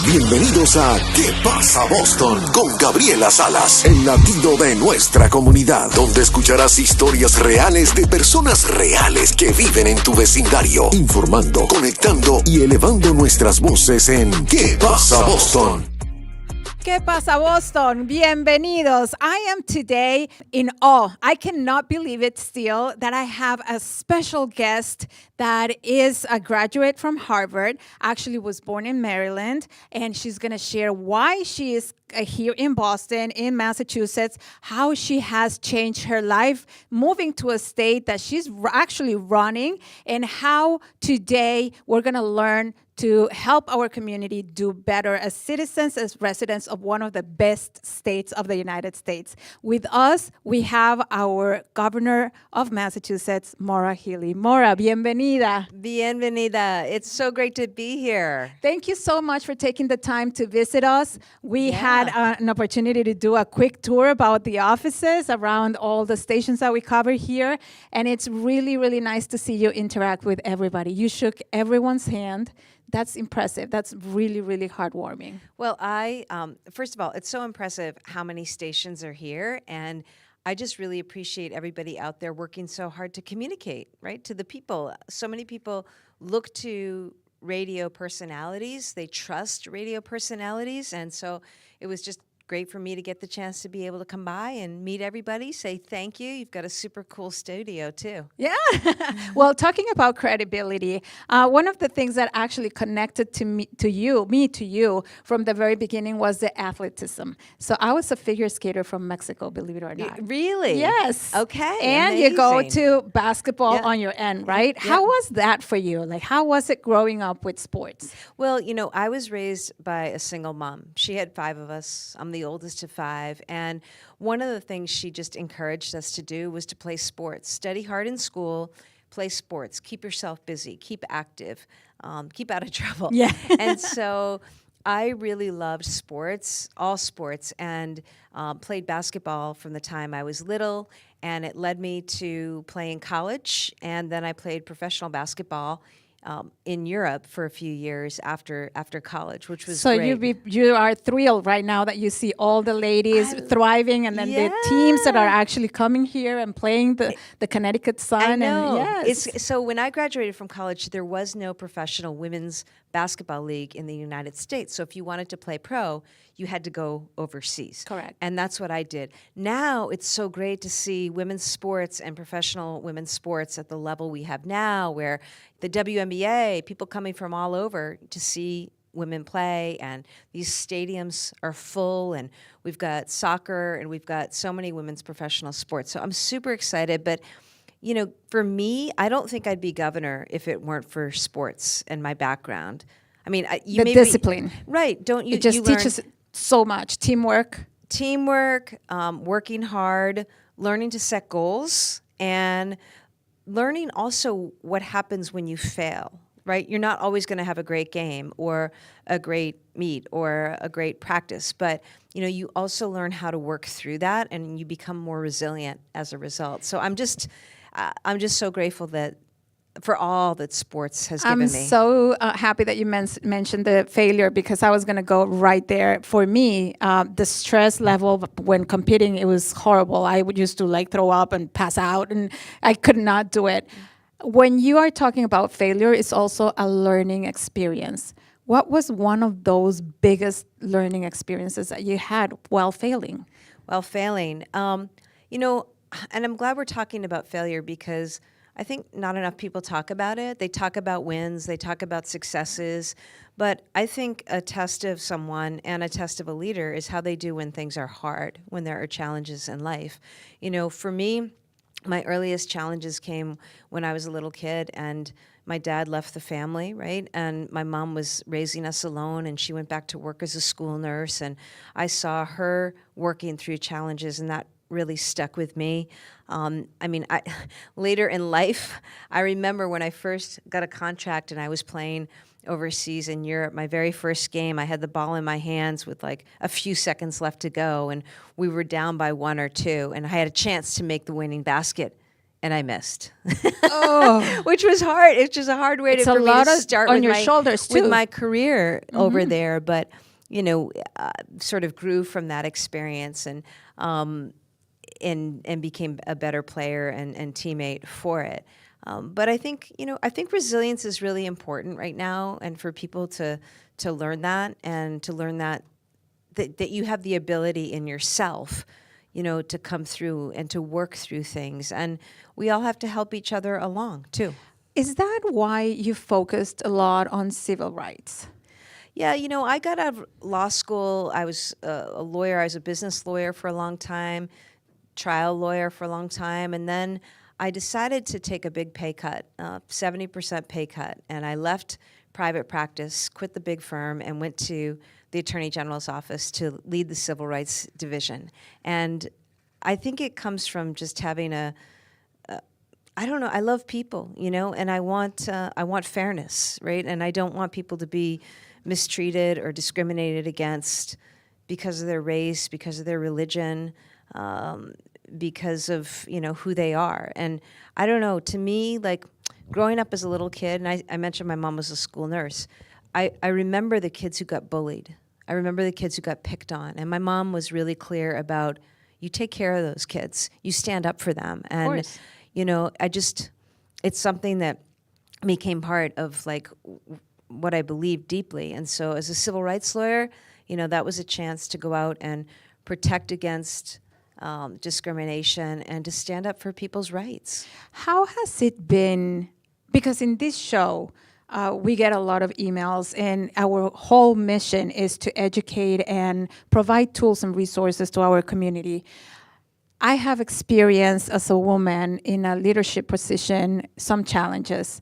Bienvenidos a ¿Qué pasa Boston? Con Gabriela Salas, el latido de nuestra comunidad, donde escucharás historias reales de personas reales que viven en tu vecindario, informando, conectando y elevando nuestras voces en ¿Qué pasa Boston? ¿Qué pasa, Boston? Bienvenidos. I am today in awe. I cannot believe it still that I have a special guest that is a graduate from Harvard, actually was born in Maryland, and she's going to share why she is here in Boston, in Massachusetts, how she has changed her life, moving to a state that she's actually running, and how today we're going to learn to help our community do better as citizens, as residents of one of the best states of the United States. With us, we have our Governor of Massachusetts, Maura Healey. Maura, bienvenida. Bienvenida. It's so great to be here. Thank you so much for taking the time to visit us. We had an opportunity to do a quick tour about the offices around all the stations that we cover here, and it's really, really nice to see you interact with everybody. You shook everyone's hand. That's impressive. That's really, really heartwarming. Well, first of all, it's so impressive how many stations are here, and I just really appreciate everybody out there working so hard to communicate, right, to the people. So many people look to radio personalities. They trust radio personalities, and so it was just great for me to get the chance to be able to come by and meet everybody, say thank you. You've got a super cool studio, too. Yeah. Well, talking about credibility, one of the things that actually connected me to you from the very beginning was the athleticism. So I was a figure skater from Mexico, believe it or not. Really? Yes. Okay. And amazing. you go to basketball on your end, right? Yeah. How was that for you? Like, how was it growing up with sports? Well, I was raised by a single mom. She had 5 of us. I'm the oldest of 5, and one of the things she just encouraged us to do was to play sports. Study hard in school, play sports, keep yourself busy, keep active, keep out of trouble. Yeah. And so I really loved sports, all sports, and played basketball from the time I was little, and it led me to playing college, and then I played professional basketball in Europe for a few years after college, which was great. So you are thrilled right now that you see all the ladies thriving, and then the teams that are actually coming here and playing the Connecticut Sun. I know. And yes. So when I graduated from college, there was no professional women's basketball league in the United States. So if you wanted to play pro, you had to go overseas. Correct. And that's what I did. Now it's so great to see women's sports and professional women's sports at the level we have now, where the WNBA, people coming from all over to see women play, and these stadiums are full, and we've got soccer, and we've got so many women's professional sports. So I'm super excited, but for me, I don't think I'd be governor if it weren't for sports and my background. I mean, you the discipline. Right. Don't you? It just you learn teaches so much. Teamwork, working hard, learning to set goals, and learning also what happens when you fail, right? You're not always going to have a great game or a great meet or a great practice, but you also learn how to work through that, and you become more resilient as a result. So I'm just so grateful for all that sports has given me. I'm so happy that you mentioned the failure, because I was going to go right there. For me, the stress level when competing, it was horrible. I used to throw up and pass out, and I could not do it. When you are talking about failure, it's also a learning experience. What was one of those biggest learning experiences that you had while failing? While failing, and I'm glad we're talking about failure, because I think not enough people talk about it. They talk about wins, they talk about successes, but I think a test of someone and a test of a leader is how they do when things are hard, when there are challenges in life. For me, my earliest challenges came when I was a little kid, and my dad left the family, right? And my mom was raising us alone, and she went back to work as a school nurse, and I saw her working through challenges, and that really stuck with me. Later in life, I remember when I first got a contract and I was playing overseas in Europe, my very first game, I had the ball in my hands with a few seconds left to go, and we were down by 1 or 2, and I had a chance to make the winning basket and I missed, Oh, which was hard. It's just a hard way it's to, a for me lot to of start on with your my shoulders with too. my career over there. But sort of grew from that experience and became a better player and teammate for it. But I think resilience is really important right now, and for people to learn that, and to learn that you have the ability in yourself, to come through and to work through things, and we all have to help each other along too. Is that why you focused a lot on civil rights? Yeah, I got out of law school. I was a lawyer. I was a business lawyer for a long time, trial lawyer for a long time, and then I decided to take a big pay cut, 70% pay cut, and I left private practice, quit the big firm, and went to the Attorney General's office to lead the Civil Rights Division. And I think it comes from just having I don't know, I love people, and I want fairness, right? And I don't want people to be mistreated or discriminated against because of their race, because of their religion, because of who they are. And I don't know, to me, like growing up as a little kid, and I mentioned my mom was a school nurse, I remember the kids who got bullied. I remember the kids who got picked on, and my mom was really clear about, you take care of those kids, you stand up for them. And it's something that became part of like what I believe deeply. And so as a civil rights lawyer, that was a chance to go out and protect against discrimination and to stand up for people's rights. How has it been? Because in this show, we get a lot of emails, and our whole mission is to educate and provide tools and resources to our community. I have experienced as a woman in a leadership position some challenges.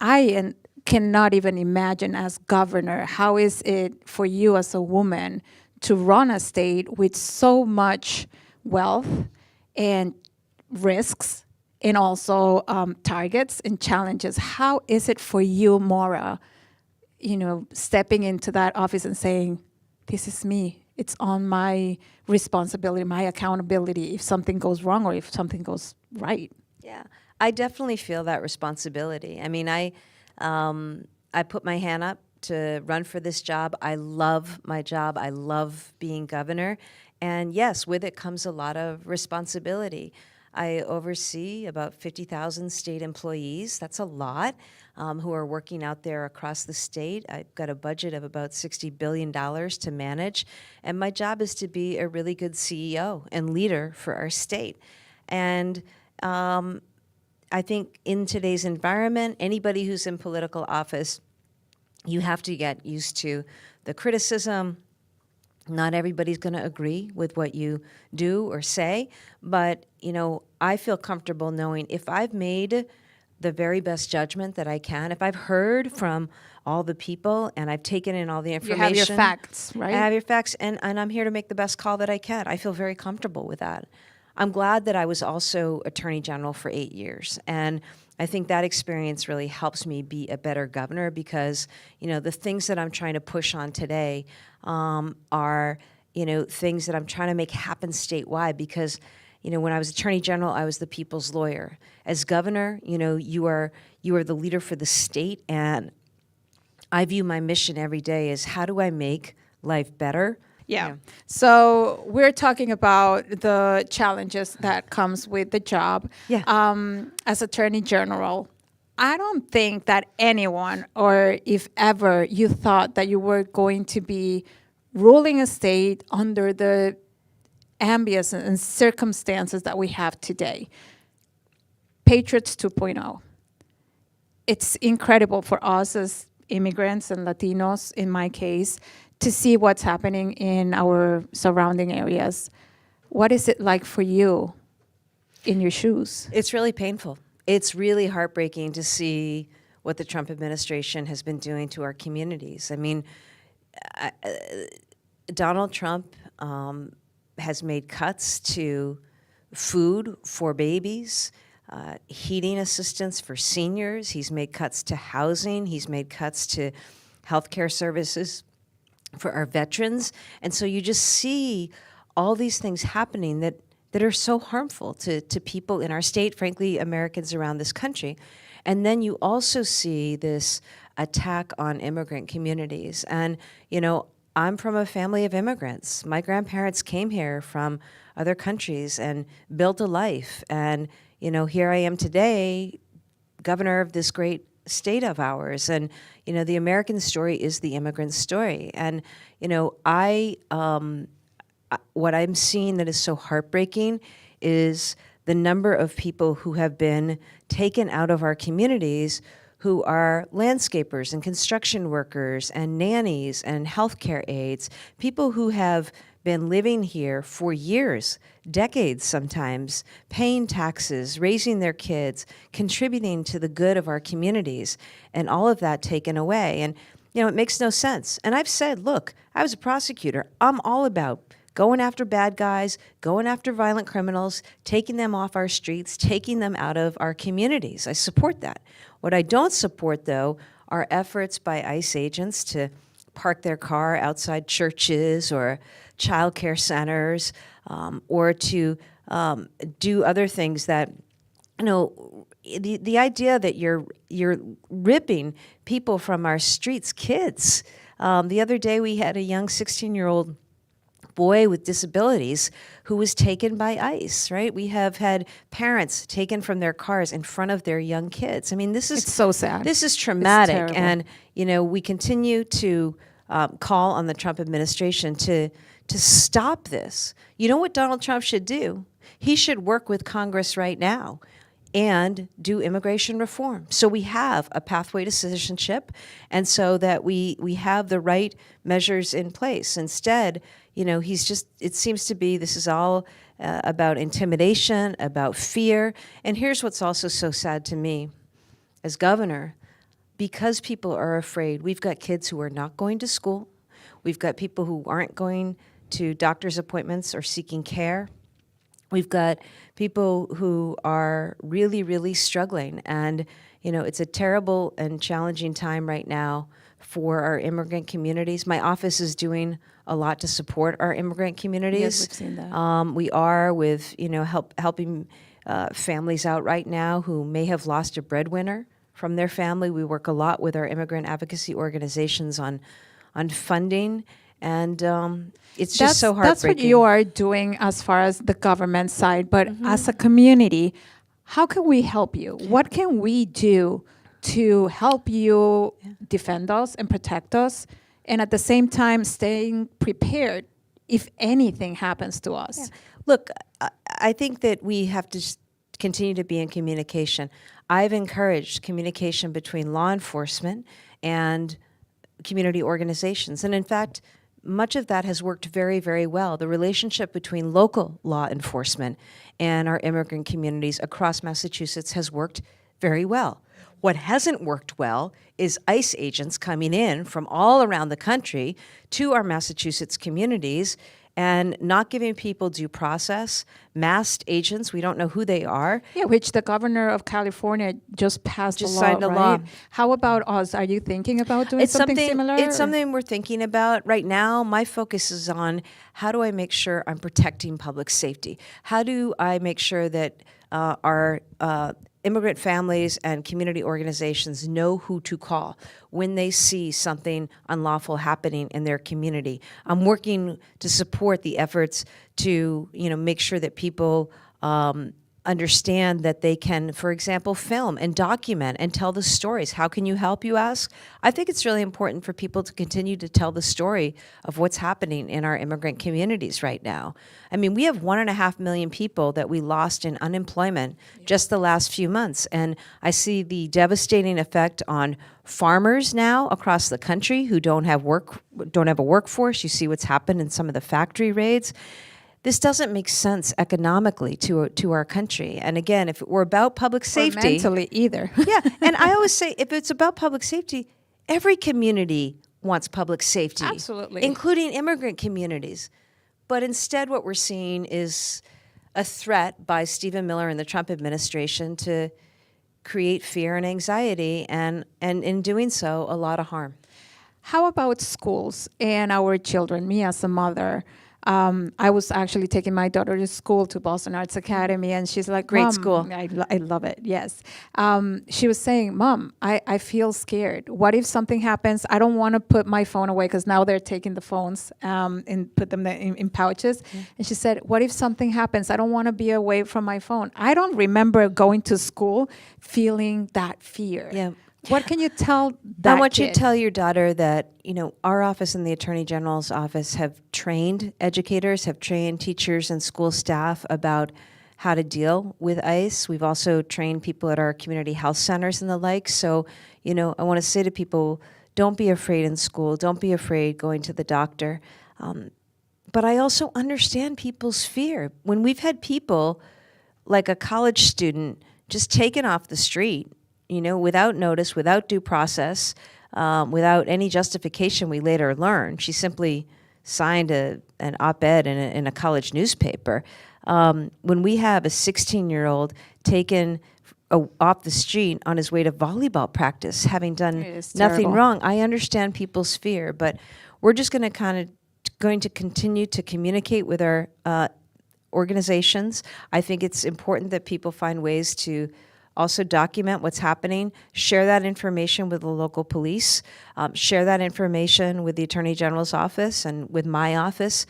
I cannot even imagine as governor, how is it for you as a woman to run a state with so much wealth and risks, and also targets and challenges? How is it for you, Maura, stepping into that office and saying, this is me, it's on my responsibility, my accountability, if something goes wrong or if something goes right? Yeah, I definitely feel that responsibility. I mean, I put my hand up to run for this job. I love my job. I love being governor. And yes, with it comes a lot of responsibility. I oversee about 50,000 state employees. That's a lot, who are working out there across the state. I've got a budget of about $60 billion to manage. And my job is to be a really good CEO and leader for our state. And I think in today's environment, anybody who's in political office, you have to get used to the criticism. Not everybody's going to agree with what you do or say, but I feel comfortable knowing if I've made the very best judgment that I can, if I've heard from all the people and I've taken in all the information. You have your facts, right? I have your facts, and I'm here to make the best call that I can. I feel very comfortable with that. I'm glad that I was also Attorney General for 8 years, and I think that experience really helps me be a better governor because, the things that I'm trying to push on today are, things that I'm trying to make happen statewide because, when I was Attorney General, I was the people's lawyer. As governor, you are the leader for the state, and I view my mission every day as how do I make life better? Yeah. So we're talking about the challenges that comes with the job. Yeah. As Attorney General, I don't think that anyone, or if ever you thought that you were going to be ruling a state under the ambience and circumstances that we have today. Patriots 2.0. It's incredible for us as immigrants and Latinos, in my case, to see what's happening in our surrounding areas. What is it like for you in your shoes? It's really painful. It's really heartbreaking to see what the Trump administration has been doing to our communities. I mean, Donald Trump has made cuts to food for babies, heating assistance for seniors. He's made cuts to housing. He's made cuts to healthcare services for our veterans. And so you just see all these things happening that that are so harmful to people in our state, frankly, Americans around this country. And then you also see this attack on immigrant communities. And, I'm from a family of immigrants. My grandparents came here from other countries and built a life. And, here I am today, governor of this great state of ours. And, the American story is the immigrant story. And, what I'm seeing that is so heartbreaking is the number of people who have been taken out of our communities who are landscapers and construction workers and nannies and healthcare aides, people who have been living here for years, decades sometimes, paying taxes, raising their kids, contributing to the good of our communities, and all of that taken away. And, it makes no sense. And I've said, look, I was a prosecutor. I'm all about going after bad guys, going after violent criminals, taking them off our streets, taking them out of our communities. I support that. What I don't support, though, are efforts by ICE agents to park their car outside churches or child care centers, or to do other things that, the idea that you're ripping people from our streets, kids. The other day we had a young 16-year-old boy with disabilities who was taken by ICE, right? We have had parents taken from their cars in front of their young kids. I mean, it's so sad. This is traumatic. And, we continue to call on the Trump administration to stop this. You know what Donald Trump should do? He should work with Congress right now and do immigration reform. So we have a pathway to citizenship, and so that we have the right measures in place. Instead, it seems to be this is all about intimidation, about fear. And here's what's also so sad to me as governor, because people are afraid. We've got kids who are not going to school. We've got people who aren't going to doctor's appointments or seeking care. We've got people who are really, really struggling. And, it's a terrible and challenging time right now for our immigrant communities. My office is doing a lot to support our immigrant communities. Yes, we've seen that. We are with, helping families out right now who may have lost a breadwinner from their family. We work a lot with our immigrant advocacy organizations on funding. And it's just so heartbreaking. That's what you are doing as far as the government side. But as a community, how can we help you? What can we do to help you defend us and protect us, and at the same time staying prepared if anything happens to us? Yeah. Look, I think that we have to continue to be in communication. I've encouraged communication between law enforcement and community organizations. And in fact, much of that has worked very, very well. The relationship between local law enforcement and our immigrant communities across Massachusetts has worked very well. What hasn't worked well is ICE agents coming in from all around the country to our Massachusetts communities and not giving people due process, masked agents, we don't know who they are. Yeah, which the governor of California just passed a law, signed a right? law. How about us? Are you thinking about doing something similar? It's something we're thinking about. Right now, my focus is on how do I make sure I'm protecting public safety? How do I make sure that our immigrant families and community organizations know who to call when they see something unlawful happening in their community? I'm working to support the efforts to, make sure that people understand that they can, for example, film and document and tell the stories. How can you help, you ask? I think it's really important for people to continue to tell the story of what's happening in our immigrant communities right now. I mean, we have 1.5 million people that we lost in unemployment just the last few months. And I see the devastating effect on farmers now across the country who don't have a workforce. You see what's happened in some of the factory raids. This doesn't make sense economically to our country. And again, if it were about public safety, or mentally either. yeah, and I always say, if it's about public safety, every community wants public safety, Absolutely, including immigrant communities. But instead, what we're seeing is a threat by Stephen Miller and the Trump administration to create fear and anxiety, and in doing so, a lot of harm. How about schools and our children? Me as a mother, I was actually taking my daughter to school, to Boston Arts Academy, and she's like, Great Mom, school. I love it, yes. She was saying, Mom, I feel scared. What if something happens? I don't want to put my phone away, because now they're taking the phones and put them in pouches. And she said, what if something happens? I don't want to be away from my phone. I don't remember going to school feeling that fear. Yeah. What can you tell that I want you to kid? tell your daughter that, our office and the Attorney General's office have trained educators, have trained teachers and school staff about how to deal with ICE. We've also trained people at our community health centers and the like. So, I want to say to people, don't be afraid in school. Don't be afraid going to the doctor. But I also understand people's fear. When we've had people, like a college student, just taken off the street, without notice, without due process, without any justification, we later learned. She simply signed an op-ed in a college newspaper. When we have a 16-year-old taken off the street on his way to volleyball practice, having done nothing terrible. wrong, I understand people's fear, but we're just going to continue to communicate with our organizations. I think it's important that people find ways to also document what's happening, share that information with the local police, share that information with the Attorney General's office and with my office,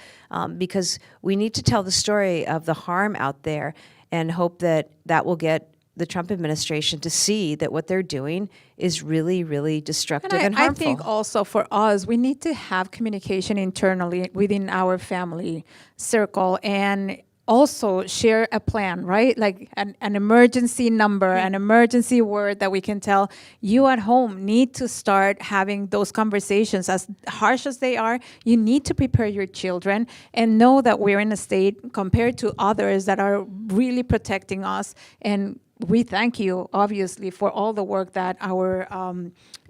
because we need to tell the story of the harm out there and hope that that will get the Trump administration to see that what they're doing is really, really destructive and I harmful. think also for us, we need to have communication internally within our family circle, and also share a plan, right? Like an emergency number, an emergency word that we can tell you at home need to start having those conversations. As harsh as they are, you need to prepare your children and know that we're in a state compared to others that are really protecting us. And we thank you, obviously, for all the work that our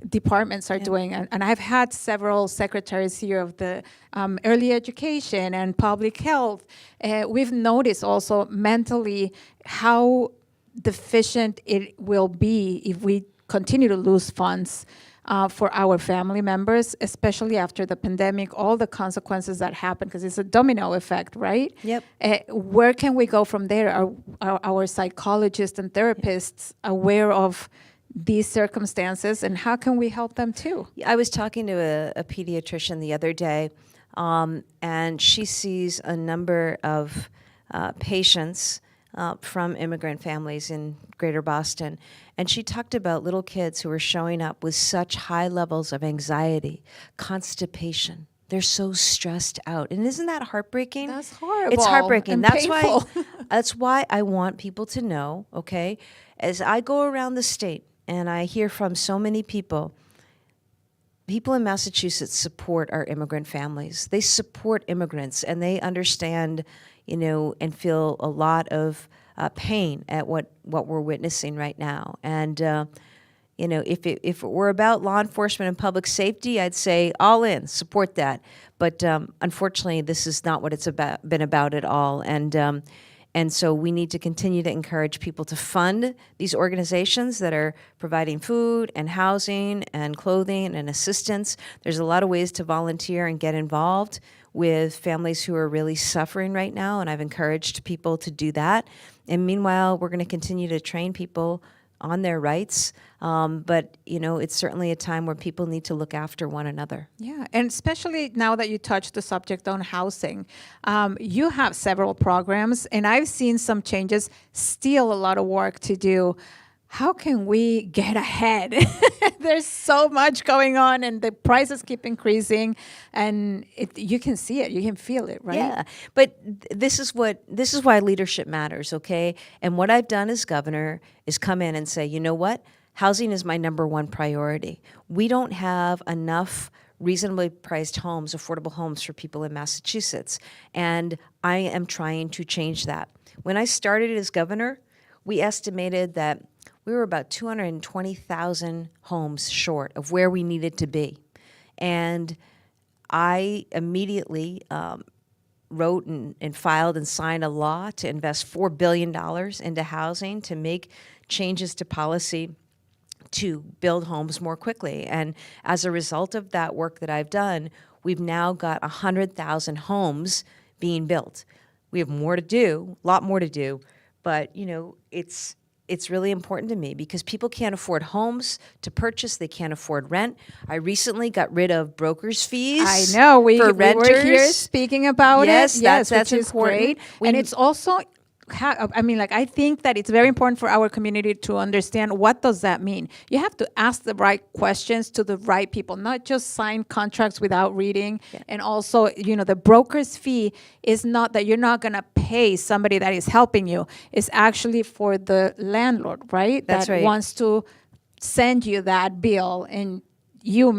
departments are doing. And I've had several secretaries here of the early education and public health. We've noticed also mentally how deficient it will be if we continue to lose funds for our family members, especially after the pandemic, all the consequences that happen, because it's a domino effect, right? Yep. Where can we go from there? Are our psychologists and therapists aware of these circumstances, and how can we help them too? I was talking to a pediatrician the other day, and she sees a number of patients from immigrant families in Greater Boston. And she talked about little kids who are showing up with such high levels of anxiety, constipation. They're so stressed out. And isn't that heartbreaking? That's horrible. It's heartbreaking. And That's painful. that's why I want people to know, okay, as I go around the state and I hear from so many people in Massachusetts support our immigrant families. They support immigrants, and they understand, and feel a lot of pain at what we're witnessing right now. And if it were about law enforcement and public safety, I'd say all in, support that. But unfortunately, this is not what it's been about at all. And so we need to continue to encourage people to fund these organizations that are providing food and housing and clothing and assistance. There's a lot of ways to volunteer and get involved with families who are really suffering right now, and I've encouraged people to do that. And meanwhile, we're going to continue to train people on their rights. But, it's certainly a time where people need to look after one another. Yeah, and especially now that you touched the subject on housing, you have several programs, and I've seen some changes, still a lot of work to do. How can we get ahead? There's so much going on, and the prices keep increasing, and you can see it, you can feel it, right? Yeah, but this is why leadership matters, okay? And what I've done as governor is come in and say, you know what? Housing is my number one priority. We don't have enough reasonably priced homes, affordable homes for people in Massachusetts, and I am trying to change that. When I started as governor, we estimated that we were about 220,000 homes short of where we needed to be. And I immediately wrote and filed and signed a law to invest $4 billion into housing, to make changes to policy to build homes more quickly. And as a result of that work that I've done, we've now got 100,000 homes being built. We have more to do, a lot more to do, but it's really important to me because people can't afford homes to purchase. They can't afford rent. I recently got rid of broker's fees. I know we for were renters. here speaking about Yes, it. that's which is important. great, and it's also. I think that it's very important for our community to understand what does that mean. You have to ask the right questions to the right people, not just sign contracts without reading. Yeah. And also, the broker's fee is not that you're not going to pay somebody that is helping you. It's actually for the landlord, right? That's right. Wants to send you that bill and you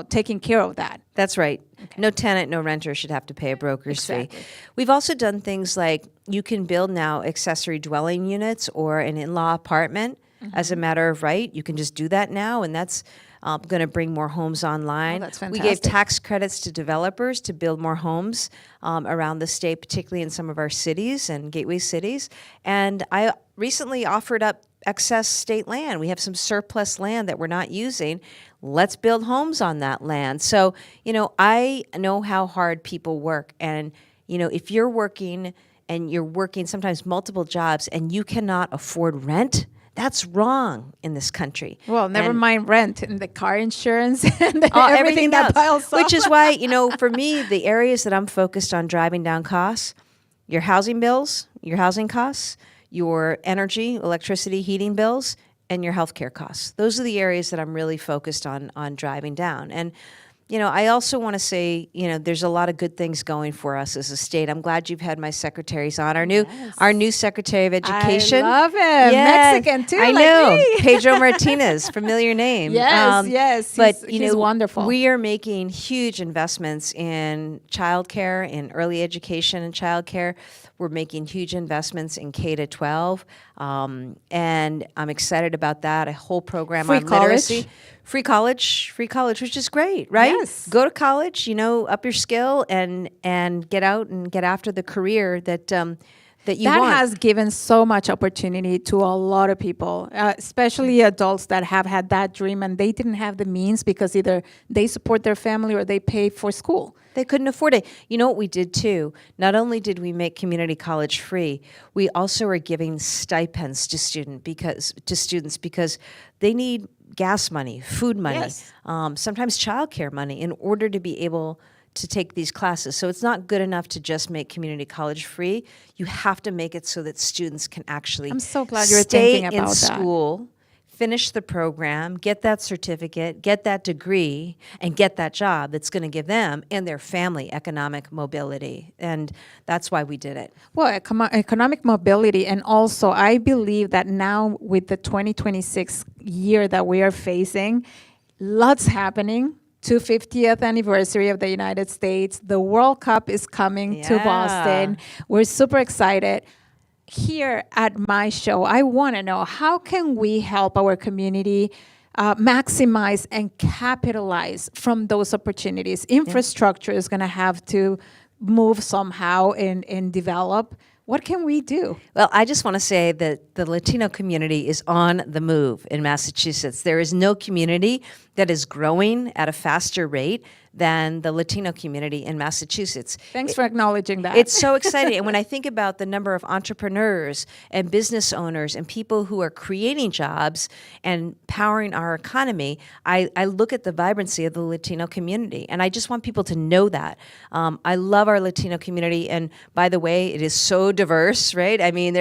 taking care of that. That's right. Okay. No tenant, no renter should have to pay a broker's fee. Exactly. We've also done things like you can build now accessory dwelling units or an in-law apartment as a matter of right. You can just do that now, and that's going to bring more homes online. Oh, that's fantastic. We gave tax credits to developers to build more homes around the state, particularly in some of our cities and gateway cities. And I recently offered up excess state land. We have some surplus land that we're not using. Let's build homes on that land. So, I know how hard people work. And, if you're working and you're working sometimes multiple jobs and you cannot afford rent, that's wrong in this country. Well, never mind rent and the car insurance and everything that piles up. Which is why, for me, the areas that I'm focused on driving down costs, your housing bills, your housing costs, your energy, electricity, heating bills, and your healthcare costs. Those are the areas that I'm really focused on driving down. And, I also want to say, there's a lot of good things going for us as a state. I'm glad you've had my secretaries on. Our new Secretary of Education. I love him. Yeah, Mexican too. I like know. me. Pedro Martinez, familiar name. Yes. But he's wonderful. We are making huge investments in childcare, in early education and childcare. We're making huge investments in K to 12, and I'm excited about that. A whole program on literacy. Free college, which is great, right? Yes. Go to college, up your skill and get out and get after the career that you want. That has given so much opportunity to a lot of people, especially adults that have had that dream and they didn't have the means because either they support their family or they pay for school. They couldn't afford it. You know what we did too? Not only did we make community college free, we also are giving stipends to students because they need gas money, food money, yes. Sometimes childcare money in order to be able to take these classes. So it's not good enough to just make community college free. You have to make it so that students can actually I'm so glad you're stay thinking about in school, finish the program, get that certificate, get that degree, and get that job that's going to give them and their family economic mobility. And that's why we did it. Well, economic mobility, and also I believe that now with the 2026 year that we are facing, lots happening. 250th anniversary of the United States. The World Cup is coming to Boston. We're super excited. Here at my show, I want to know, how can we help our community maximize and capitalize from those opportunities? Infrastructure is going to have to move somehow and develop. What can we do? Well, I just want to say that the Latino community is on the move in Massachusetts. There is no community that is growing at a faster rate than the Latino community in Massachusetts. Thanks for acknowledging that. It's so exciting. And when I think about the number of entrepreneurs and business owners and people who are creating jobs and powering our economy, I look at the vibrancy of the Latino community. And I just want people to know that. I love our Latino community. And by the way, it is so diverse, right? I mean,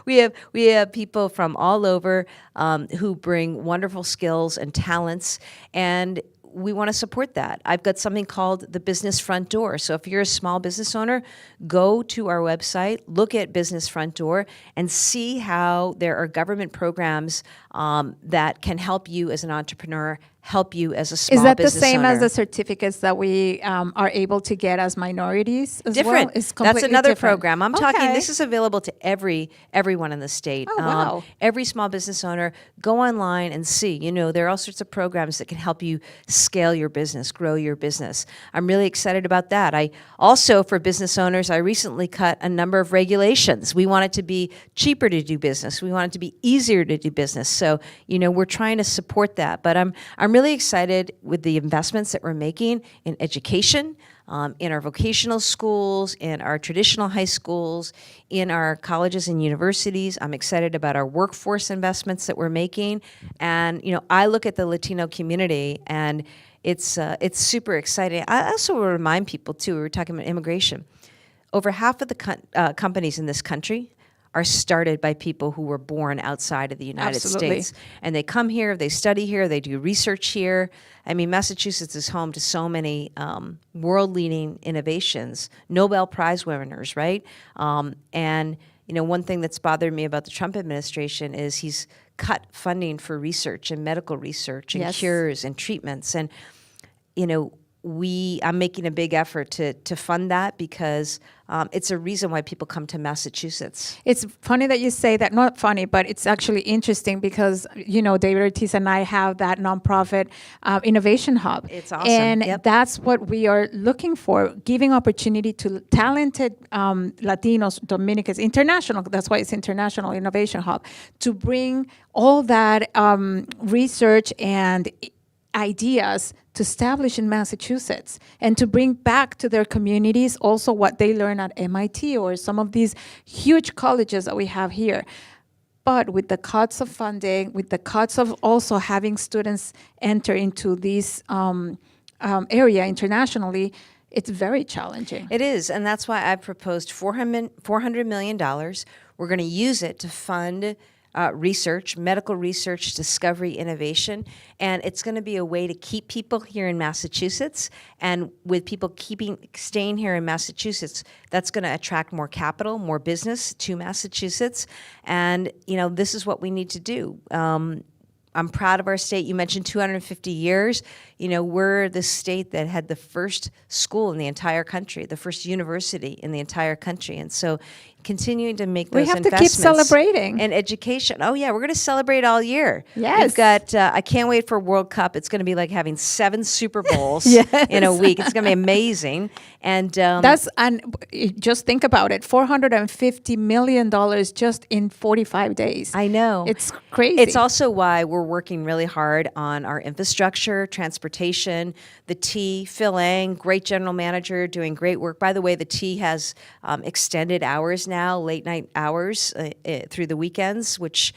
we have people from all over who bring wonderful skills and talents, and we want to support that. I've got something called the Business Front Door. So if you're a small business owner, go to our website, look at Business Front Door, and see how there are government programs that can help you as an entrepreneur, help you as a small business owner. Is that the same as the certificates that we are able to get as minorities as different. well? It's That's another different. program. I'm talking, this is available to everyone in the state. Oh, wow. Every small business owner, go online and see. There are all sorts of programs that can help you scale your business, grow your business. I'm really excited about that. I also, for business owners, I recently cut a number of regulations. We want it to be cheaper to do business. We want it to be easier to do business. So, we're trying to support that. But I'm really excited with the investments that we're making in education, in our vocational schools, in our traditional high schools, in our colleges and universities. I'm excited about our workforce investments that we're making. And, I look at the Latino community and it's super exciting. I also will remind people too, we were talking about immigration. Over half of the companies in this country are started by people who were born outside of the United States. And they come here, they study here, they do research here. I mean, Massachusetts is home to so many world-leading innovations, Nobel Prize winners, right? And one thing that's bothered me about the Trump administration is he's cut funding for research and medical research and cures and treatments. And, I'm making a big effort to fund that because it's a reason why people come to Massachusetts. It's funny that you say that. Not funny, but it's actually interesting because, David Ortiz and I have that nonprofit innovation hub. It's awesome. And that's what we are looking for, giving opportunity to talented Latinos, Dominicans, international, that's why it's International Innovation Hub, to bring all that research and ideas to establish in Massachusetts and to bring back to their communities also what they learn at MIT or some of these huge colleges that we have here. But with the cuts of funding, with the cuts of also having students enter into this area internationally, it's very challenging. It is, and that's why I proposed $400 million. We're going to use it to fund research, medical research, discovery, innovation, and it's going to be a way to keep people here in Massachusetts. And with people staying here in Massachusetts, that's going to attract more capital, more business to Massachusetts. And this is what we need to do. I'm proud of our state. You mentioned 250 years. We're the state that had the first school in the entire country, the first university in the entire country. And so continuing to make those investments. We have to keep celebrating. And education. Oh, yeah, we're going to celebrate all year. Yes. We've got, I can't wait for World Cup. It's going to be like having 7 Super Bowls in a week. It's going to be amazing. And just think about it, $450 million just in 45 days. I know. It's crazy. It's also why we're working really hard on our infrastructure, transportation, the T, Phil Ang, great general manager, doing great work. By the way, the T has extended hours now, late night hours through the weekends, which,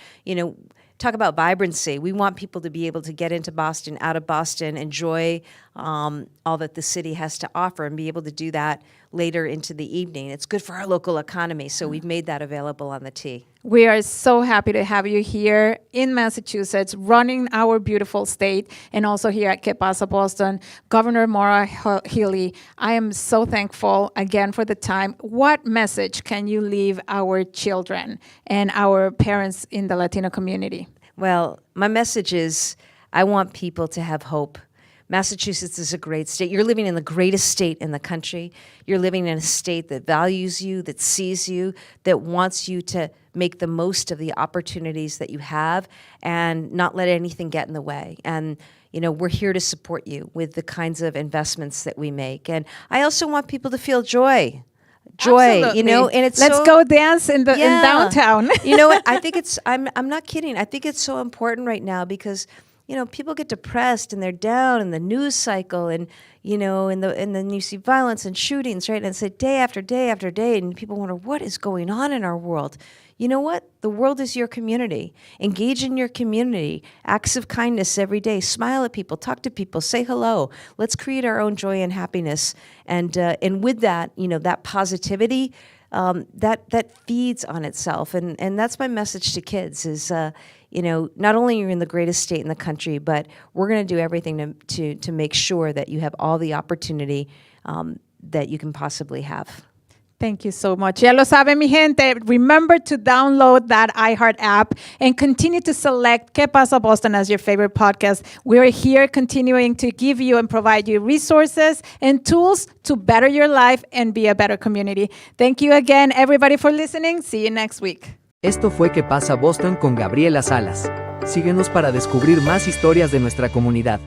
talk about vibrancy. We want people to be able to get into Boston, out of Boston, enjoy all that the city has to offer and be able to do that later into the evening. It's good for our local economy, so we've made that available on the T. We are so happy to have you here in Massachusetts, running our beautiful state, and also here at Pasa Boston, Governor Maura Healey. I am so thankful again for the time. What message can you leave our children and our parents in the Latino community? Well, my message is I want people to have hope. Massachusetts is a great state. You're living in the greatest state in the country. You're living in a state that values you, that sees you, that wants you to make the most of the opportunities that you have and not let anything get in the way. And we're here to support you with the kinds of investments that we make. And I also want people to feel joy. Absolutely. And it's let's go dance in downtown. You know what? I think I'm not kidding. I think it's so important right now because people get depressed and they're down in the news cycle and, and then you see violence and shootings, right? And it's like day after day after day, and people wonder, what is going on in our world? You know what? The world is your community. Engage in your community. Acts of kindness every day. Smile at people. Talk to people. Say hello. Let's create our own joy and happiness. And with that, that positivity, that feeds on itself. And that's my message to kids is, not only are you in the greatest state in the country, but we're going to do everything to make sure that you have all the opportunity that you can possibly have. Thank you so much. Ya lo sabe, mi gente. Remember to download that iHeart app and continue to select Que Pasa Boston as your favorite podcast. We're here continuing to give you and provide you resources and tools to better your life and be a better community. Thank you again, everybody, for listening. See you next week. Esto fue Que Pasa Boston con Gabriela Salas. Síguenos para descubrir más historias de nuestra comunidad.